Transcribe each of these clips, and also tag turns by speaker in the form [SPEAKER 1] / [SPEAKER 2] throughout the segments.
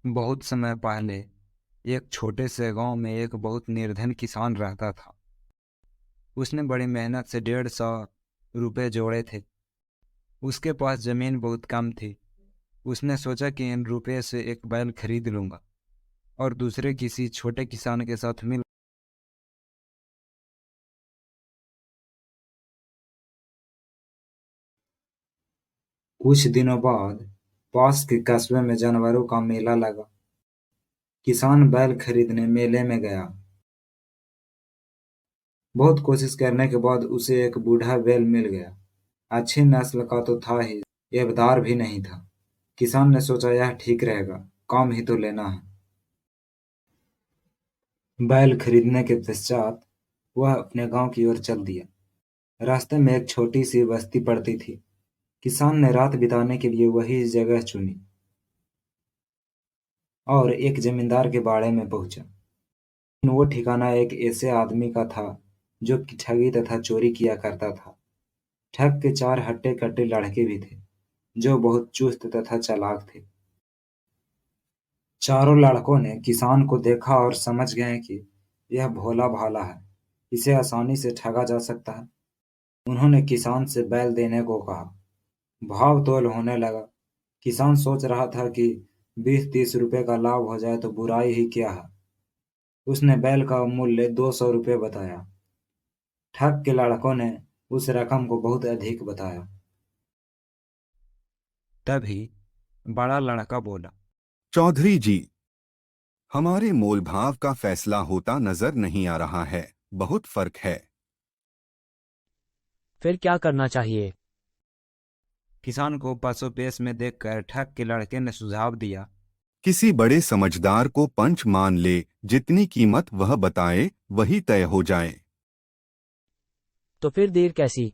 [SPEAKER 1] बहुत समय पहले एक छोटे से गांव में एक बहुत निर्धन किसान रहता था। उसने बड़ी मेहनत से 150 रुपये जोड़े थे। उसके पास जमीन बहुत कम थी। उसने सोचा कि इन रुपये से एक बैल खरीद लूंगा और दूसरे किसी छोटे किसान के साथ मिल कुछ दिनों बाद पास के कस्बे में जानवरों का मेला लगा। किसान बैल खरीदने मेले में गया। बहुत कोशिश करने के बाद उसे एक बूढ़ा बैल मिल गया। अच्छी नस्ल का तो था ही, एबदार भी नहीं था। किसान ने सोचा यह ठीक रहेगा, काम ही तो लेना है। बैल खरीदने के पश्चात वह अपने गांव की ओर चल दिया। रास्ते में एक छोटी सी बस्ती पड़ती थी। किसान ने रात बिताने के लिए वही जगह चुनी और एक जमींदार के बाड़े में पहुंचा। वो ठिकाना एक ऐसे आदमी का था जो कि ठगी तथा चोरी किया करता था। ठग के चार हट्टे कट्टे लड़के भी थे जो बहुत चुस्त तथा चालाक थे। चारों लड़कों ने किसान को देखा और समझ गए कि यह भोला भाला है, इसे आसानी से ठगा जा सकता है। उन्होंने किसान से बैल देने को कहा। भाव तोल होने लगा। किसान सोच रहा था कि 20-30 रुपए का लाभ हो जाए तो बुराई ही क्या है। उसने बैल का मूल्य 200 रुपये बताया। ठग के लड़कों ने उस रकम को बहुत अधिक बताया। तभी बड़ा लड़का बोला,
[SPEAKER 2] चौधरी जी, हमारे मोल भाव का फैसला होता नजर नहीं आ रहा है। बहुत फर्क है।
[SPEAKER 3] फिर क्या करना चाहिए?
[SPEAKER 1] किसान को पशुपेश में देखकर ठग के लड़के ने सुझाव दिया।
[SPEAKER 2] किसी बड़े समझदार को पंच मान ले, जितनी कीमत वह बताए वही तय हो जाए।
[SPEAKER 3] तो फिर देर कैसी?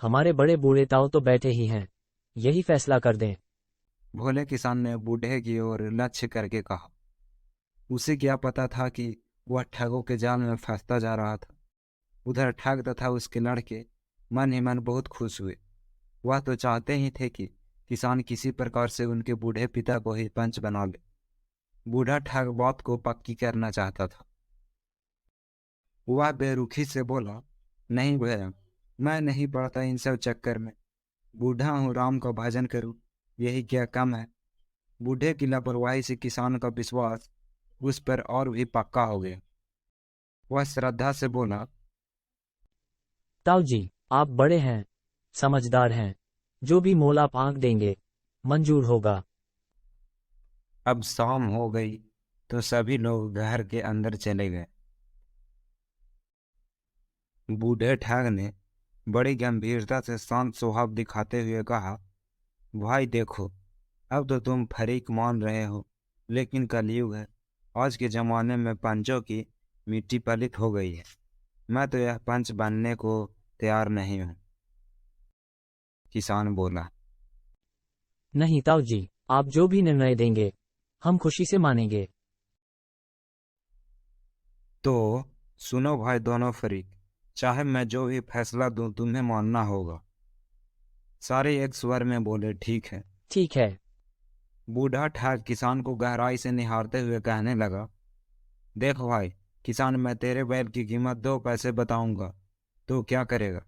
[SPEAKER 3] हमारे बड़े बूढ़े ताऊ तो बैठे ही हैं, यही फैसला कर दें।
[SPEAKER 1] भोले किसान ने बूढ़े की ओर लक्ष्य करके कहा। उसे क्या पता था कि वह ठगों के जाल में फंसता जा रहा था। उधर ठग तथा उसके लड़के मन ही मन बहुत खुश हुए। वह तो चाहते ही थे कि किसान किसी प्रकार से उनके बूढ़े पिता को ही पंच बना ले। बूढ़ा ठग बात को पक्की करना चाहता था। वह बेरुखी से बोला, नहीं भैया, मैं नहीं पड़ता इन सब चक्कर में। बूढ़ा हूँ, राम का भजन करूँ, यही क्या कम है। बूढ़े की लापरवाही से किसान का विश्वास उस पर और भी पक्का हो गया। वह श्रद्धा से बोला,
[SPEAKER 3] ताऊ जी, आप बड़े हैं, समझदार हैं, जो भी मोल आप आंक देंगे मंजूर होगा।
[SPEAKER 1] अब शाम हो गई तो सभी लोग घर के अंदर चले गए। बूढ़े ठग ने बड़ी गंभीरता से शांत स्वभाव दिखाते हुए कहा, भाई देखो, अब तो तुम फरीक मान रहे हो, लेकिन कलयुग है। आज के जमाने में पंचों की मिट्टी पलित हो गई है। मैं तो यह पंच बनने को तैयार नहीं हूँ। किसान बोला,
[SPEAKER 3] नहीं ताऊ जी, आप जो भी निर्णय देंगे हम खुशी से मानेंगे।
[SPEAKER 1] तो सुनो भाई दोनों फरीक, चाहे मैं जो भी फैसला दूं तुम्हें मानना होगा। सारे एक स्वर में बोले, ठीक है।
[SPEAKER 3] ठीक है।
[SPEAKER 1] बूढ़ा ठाक किसान को गहराई से निहारते हुए कहने लगा, देख भाई किसान, मैं तेरे बैल की कीमत 2 पैसे बताऊंगा, तो क्या करेगा?